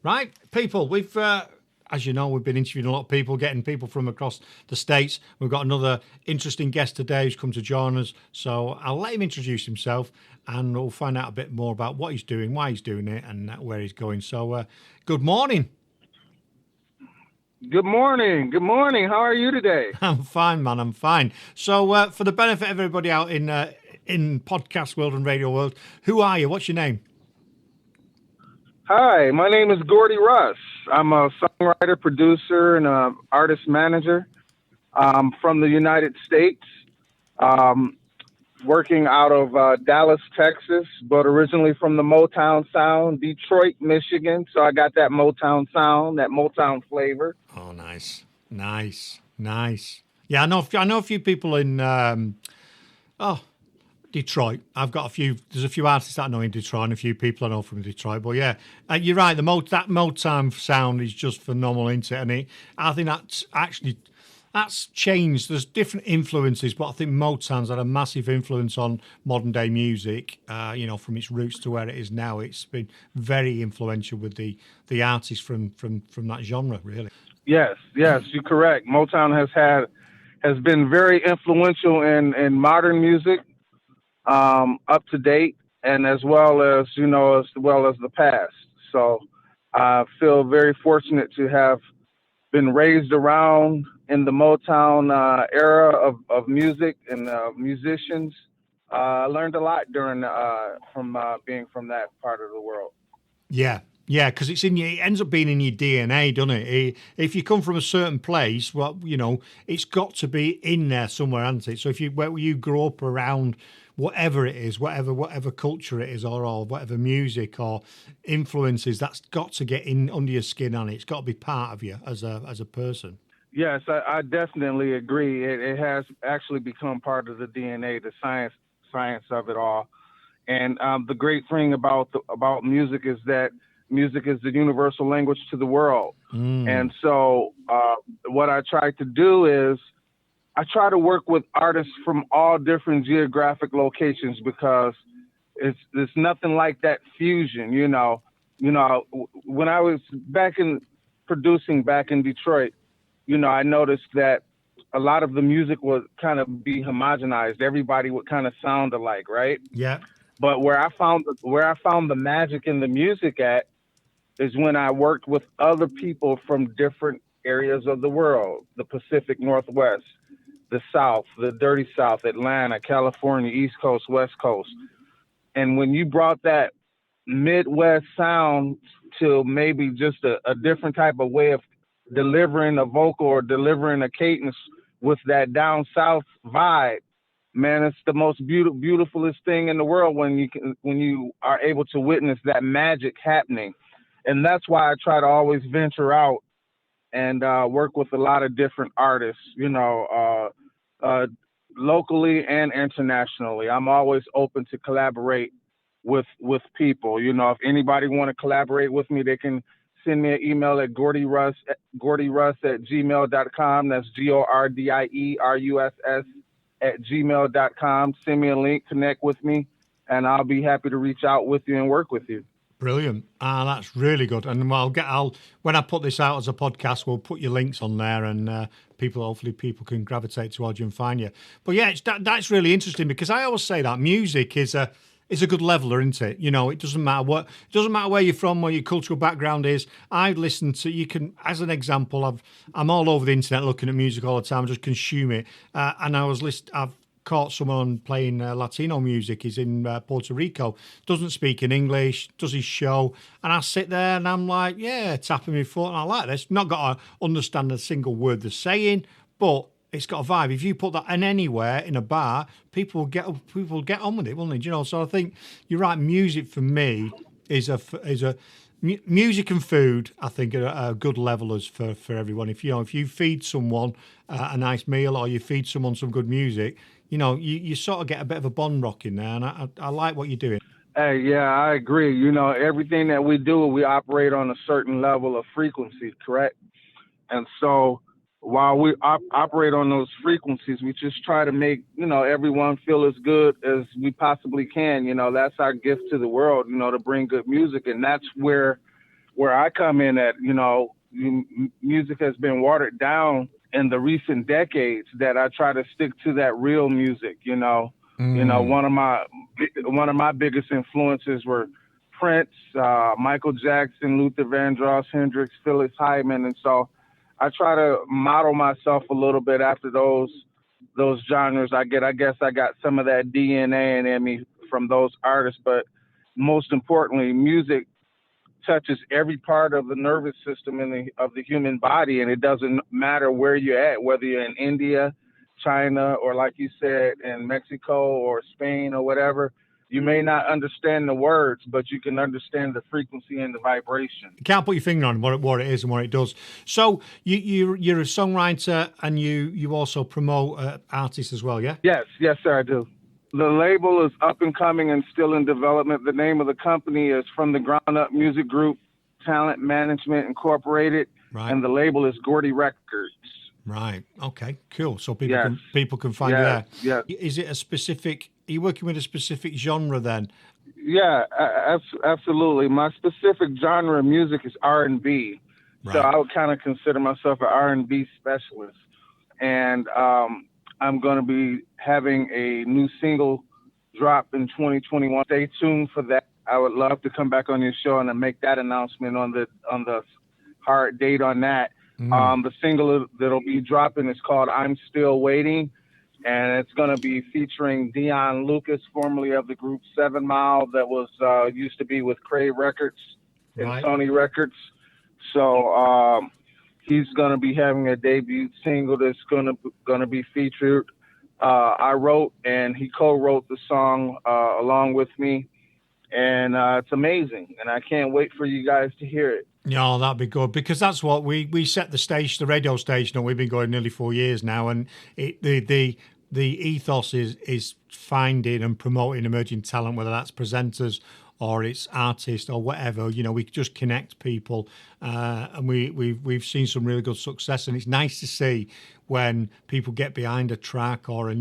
Right, people, as you know, we've been interviewing a lot of people, getting people from across the states. We've got another interesting guest today who's come to join us. So I'll let him introduce himself, and we'll find out a bit more about what he's doing, why he's doing it, and where he's going. So, good morning. Good morning. Good morning. How are you today? I'm fine, man. I'm fine. So, for the benefit of everybody out in podcast world and radio world, who are you? What's your name? Hi, my name is Gordie Russ. I'm a songwriter, producer, and artist manager from the United States, um, working out of Dallas, Texas, but originally from the Motown sound, Detroit, Michigan. So I got that Motown sound, that Motown flavor. Oh, nice, nice. Yeah, I know a few people in oh Detroit. I've got a few. There's a few artists that I know in Detroit, and a few people I know from Detroit. But yeah, you're right. That Motown sound is just phenomenal, isn't it? I think that's changed. There's different influences, but I think Motown's had a massive influence on modern day music. From its roots to where it is now, it's been very influential with the artists from that genre, really. Yes, you're correct. Motown has been very influential in modern music, up to date, and as well as the past. So I feel very fortunate to have been raised around in the Motown era of music and musicians. I learned a lot during from being from that part of the world. Yeah, yeah, because it ends up being in your DNA, doesn't it? If you come from a certain place, well, it's got to be in there somewhere, hasn't it? So if where you grow up around whatever it is, whatever culture it is, or whatever music or influences, that's got to get in under your skin, and it's got to be part of you as a person. Yes, I definitely agree. It has actually become part of the DNA, the science of it all. And the great thing about music is that music is the universal language to the world. Mm. And so, what I try to do is I try to work with artists from all different geographic locations because it's nothing like that fusion. When I was back in producing back in Detroit, I noticed that a lot of the music would kind of be homogenized. Everybody would kind of sound alike, right? Yeah. But where I found the magic in the music at is when I worked with other people from different areas of the world, the Pacific Northwest, the South, the Dirty South, Atlanta, California, East Coast, West Coast. And when you brought that Midwest sound to maybe just a different type of way of delivering a vocal or delivering a cadence with that down south vibe, man, it's the most beautifulest thing in the world when you are able to witness that magic happening. And that's why I try to always venture out and work with a lot of different artists, locally and internationally. I'm always open to collaborate with people. If anybody want to collaborate with me, they can send me an email at Gordie Russ at gmail.com. That's GORDIERUSS at gmail.com. Send me a link, connect with me, and I'll be happy to reach out with you and work with you. Brilliant. That's really good. And I'll when I put this out as a podcast, we'll put your links on there, and hopefully people can gravitate towards you and find you. But yeah, that's really interesting because I always say that music is a good leveler, isn't it? It doesn't matter where you're from, what your cultural background is. I listen to you can as an example. I'm all over the internet looking at music all the time. I just consume it, and I've caught someone playing Latino music. He's in Puerto Rico, doesn't speak in English, does his show, and I sit there and I'm like, yeah, tapping my foot, and I like this. Not got to understand a single word they're saying, but it's got a vibe. If you put that in anywhere in a bar, people will get on with it, won't they? So I think you're right. Music for me is a music and food. I think are good levelers for everyone. If you feed someone a nice meal or you feed someone some good music, you sort of get a bit of a bond rock in there, and I like what you're doing. Hey, yeah, I agree. Everything that we do, we operate on a certain level of frequency, correct? And so while we operate on those frequencies, we just try to make, everyone feel as good as we possibly can. That's our gift to the world, to bring good music. And that's where where I come in at, music has been watered down in the recent decades, that I try to stick to that real music. Mm. One of my biggest influences were Prince, Michael Jackson, Luther Vandross, Hendrix, Phyllis Hyman, and so I try to model myself a little bit after those genres. I guess I got some of that DNA in me from those artists, but most importantly, music touches every part of the nervous system of the human body, and it doesn't matter where you're at, whether you're in India, China, or like you said, in Mexico or Spain or whatever. You may not understand the words, but you can understand the frequency and the vibration. You can't put your finger on what it is and what it does. So you're a songwriter, and you also promote artists as well, yeah? Yes, sir, I do. The label is up and coming and still in development. The name of the company is From the Ground Up Music Group, Talent Management Incorporated, Right. and the label is Gordie Records. Right. Okay. Cool. So Yes, people can find you yes, there. yes. Is it a specific? Are you working with a specific genre then? Yeah, absolutely. My specific genre of music is R&B, so Right. I would kind of consider myself an R&B specialist. And I'm going to be having a new single drop in 2021. Stay tuned for that. I would love to come back on your show and then make that announcement on the hard date on that. Mm. The single that'll be dropping is called "I'm Still Waiting," and it's going to be featuring Dion Lucas, formerly of the group 7 Mile, that was used to be with Crave Records and Right. Sony Records. So he's going to be having a debut single that's going to be featured. I wrote and he co-wrote the song along with me, and it's amazing. And I can't wait for you guys to hear it. Yeah, that'd be good, because that's what we set the stage, the radio station, and we've been going nearly 4 years now, and the ethos is finding and promoting emerging talent, whether that's presenters or it's artists or whatever. We just connect people, and we've seen some really good success, and it's nice to see when people get behind a track or a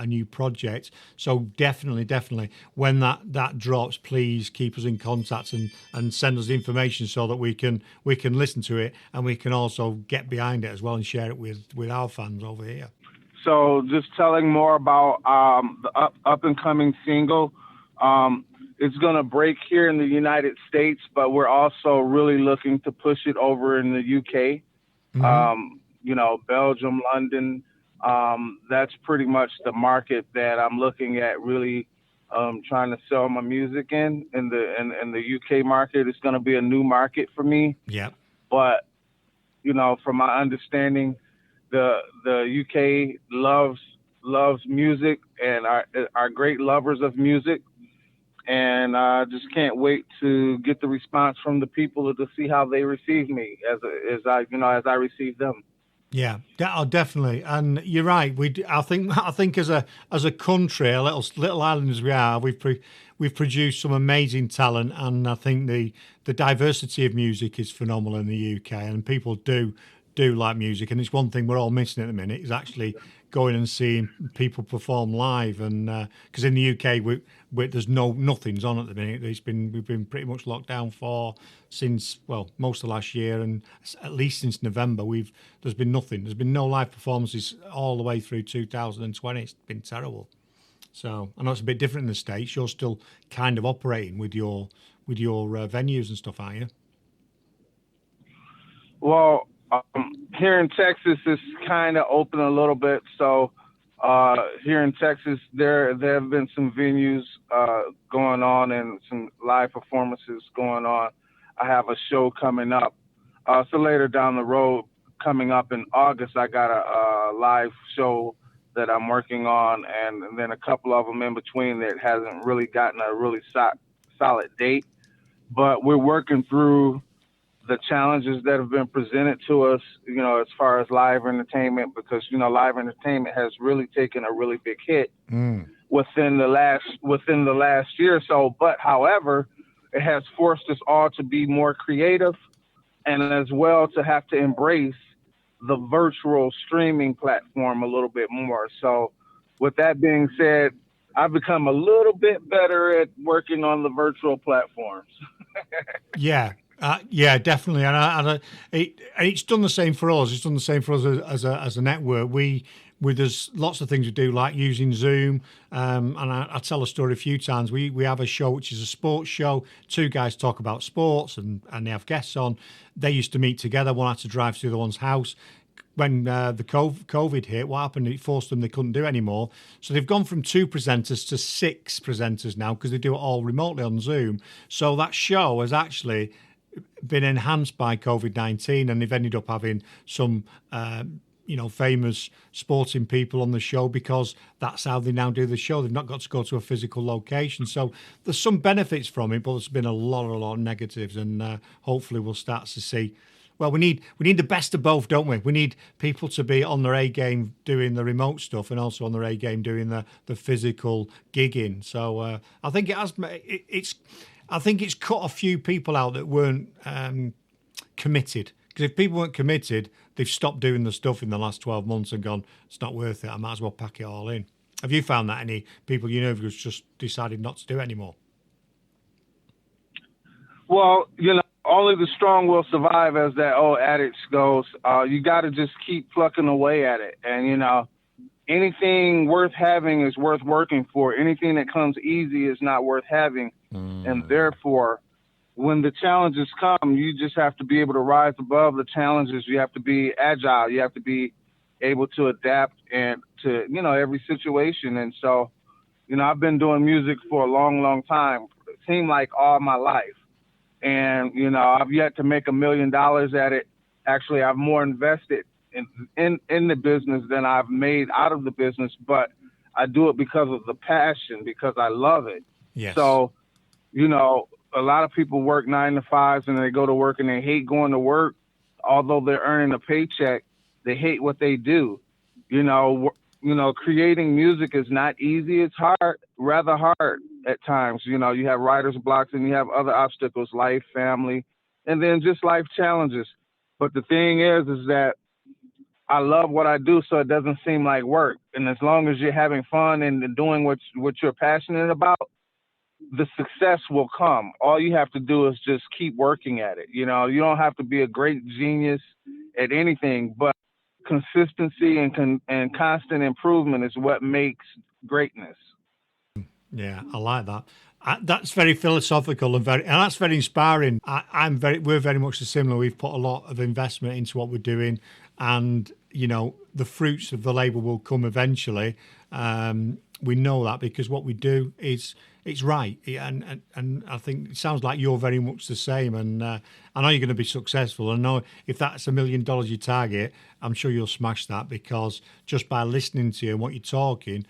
new project. So definitely, when that drops, please keep us in contact and send us the information so that we can listen to it, and we can also get behind it as well and share it with our fans over here. So just telling more about the up and coming single. It's going to break here in the United States, but we're also really looking to push it over in the UK. Mm-hmm. Belgium, London. That's pretty much the market that I'm looking at, really trying to sell my music in the UK market. It's going to be a new market for me. Yeah. But, from my understanding, the UK loves music and are great lovers of music. And I just can't wait to get the response from the people to see how they receive me as I receive them. Yeah, definitely, and you're right. I think as a country, a little island as we are, we've produced some amazing talent, and I think the diversity of music is phenomenal in the UK, and people do like music, and it's one thing we're all missing at the minute is actually going and seeing people perform live, and because in the UK there's nothing's on at the minute. We've been pretty much locked down since most of last year, and at least since November there's been nothing. There's been no live performances all the way through 2020. It's been terrible. So I know it's a bit different in the States. You're still kind of operating with your venues and stuff, aren't you? Well, here in Texas, it's kind of open a little bit. So here in Texas, there have been some venues going on and some live performances going on. I have a show coming up. So later down the road, coming up in August, I got a live show that I'm working on, and then a couple of them in between that hasn't really gotten a really solid date. But we're working through the challenges that have been presented to us, as far as live entertainment, because, live entertainment has really taken a really big hit within the last year or so. But however, it has forced us all to be more creative, and as well to have to embrace the virtual streaming platform a little bit more. So with that being said, I've become a little bit better at working on the virtual platforms. Yeah. Yeah, definitely, it's done the same for us. It's done the same for us as a network. There's lots of things we do, like using Zoom. And I tell a story a few times. We have a show which is a sports show. Two guys talk about sports, and they have guests on. They used to meet together. One had to drive to the other one's house. When the COVID hit, what happened? It forced them, they couldn't do it anymore. So they've gone from 2 presenters to 6 presenters now, because they do it all remotely on Zoom. So that show has actually been enhanced by COVID-19, and they've ended up having some famous sporting people on the show, because that's how they now do the show. They've not got to go to a physical location. So there's some benefits from it, but there's been a lot of negatives, and hopefully we'll start to see. Well, we need the best of both, don't we? We need people to be on their A game doing the remote stuff, and also on their A game doing the physical gigging. So I think it's cut a few people out that weren't committed. Because if people weren't committed, they've stopped doing the stuff in the last 12 months and gone, it's not worth it. I might as well pack it all in. Have you found that any people who've just decided not to do it anymore? Well, only the strong will survive, as that old adage goes. You got to just keep plucking away at it. And, anything worth having is worth working for. Anything that comes easy is not worth having. And therefore, when the challenges come, you just have to be able to rise above the challenges. You have to be agile. You have to be able to adapt and to, every situation. And so, I've been doing music for a long, long time. It seemed like all my life. And, I've yet to make $1 million at it. Actually, I've more invested in the business than I've made out of the business, but I do it because of the passion, because I love it. Yes. So, a lot of people work 9 to 5s and they go to work and they hate going to work. Although they're earning a paycheck, they hate what they do. Creating music is not easy. It's hard, rather hard at times. You have writer's blocks and you have other obstacles, life, family, and then just life challenges. But the thing is that I love what I do, so it doesn't seem like work. And as long as you're having fun and doing what you're passionate about, the success will come. All you have to do is just keep working at it. You don't have to be a great genius at anything, but consistency and constant improvement is what makes greatness. Yeah, I like that. That's very philosophical and that's very inspiring. We're very much similar. We've put a lot of investment into what we're doing, and the fruits of the labour will come eventually. We know that because what we do it's right, and I think it sounds like you're very much the same. And I know you're going to be successful. I know if that's $1 million you target, I'm sure you'll smash that, because just by listening to you and what you're talking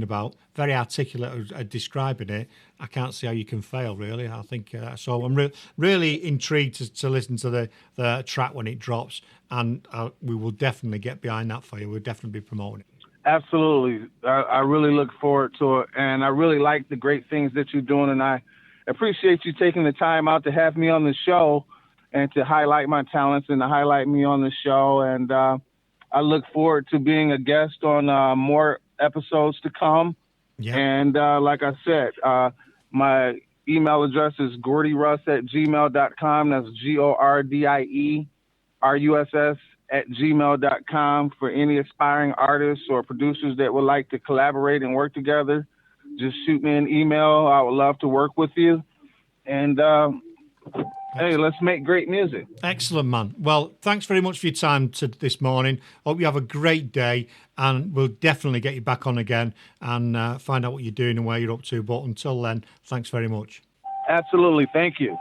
about, very articulate at describing it, I can't see how you can fail, really. I think so. I'm really intrigued to listen to the track when it drops, and we will definitely get behind that for you. We'll definitely be promoting it. Absolutely. I really look forward to it, and I really like the great things that you're doing, and I appreciate you taking the time out to have me on the show and to highlight my talents and to highlight me on the show. And I look forward to being a guest on more episodes to come. Yeah. And like I said, my email address is gordieruss@gmail.com. That's GORDIERUSS@gmail.com for any aspiring artists or producers that would like to collaborate and work together. Just shoot me an email. I would love to work with you. And hey, let's make great music. Excellent, man. Well, thanks very much for your time this morning. Hope you have a great day, and we'll definitely get you back on again and find out what you're doing and where you're up to. But until then, thanks very much. Absolutely. Thank you.